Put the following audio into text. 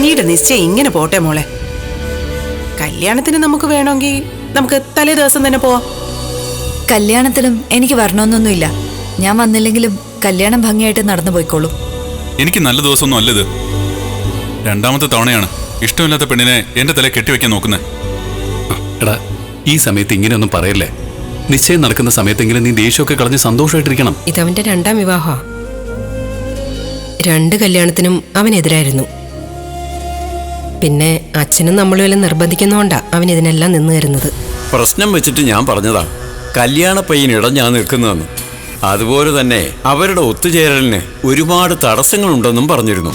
അനിയുടെ നിശ്ചയം ഇങ്ങനെ പോട്ടെ മോളെ. കല്യാണത്തിന് നമുക്ക് വേണമെങ്കിൽ നമുക്ക് തലേ ദിവസം തന്നെ പോവാം. കല്യാണത്തിനും എനിക്ക് വരണമെന്നൊന്നുമില്ല. ഞാൻ വന്നില്ലെങ്കിലും കല്യാണം ഭംഗിയായിട്ട് നടന്നു പോയിക്കോളൂ. എനിക്ക് നല്ല ദിവസമൊന്നും അല്ലത്. രണ്ടാമത്തെ തവണയാണ് ഇഷ്ടമില്ലാത്ത പെണ്ണിനെ എന്റെ തല കെട്ടിവെക്കാൻ നോക്കുന്നത്. എടാ, ഈ സമയത്ത് ഇങ്ങനെയൊന്നും പറയല്ലേ. നിശ്ചയം നടക്കുന്ന സമയത്തെങ്കിലും നീ ദേഷ്യമൊക്കെ കളഞ്ഞ് സന്തോഷമായിട്ടിരിക്കണം. ഇതവന്റെ രണ്ടാം വിവാഹ. 2 കല്യാണത്തിനും അവനെതിരായിരുന്നു. പിന്നെ അച്ഛനും നമ്മളും നിർബന്ധിക്കുന്നോണ്ടാ അവൻ ഇതിനെല്ലാം നിന്ന് തരുന്നത്. പ്രശ്നം വെച്ചിട്ട് ഞാൻ പറഞ്ഞതാ കല്യാണ പയ്യൻ ഇടഞ്ഞാ നിൽക്കുന്നതെന്ന്. അതുപോലെ തന്നെ അവരുടെ ഒത്തുചേരലിന് ഒരുപാട് തടസ്സങ്ങളുണ്ടെന്നും പറഞ്ഞിരുന്നു.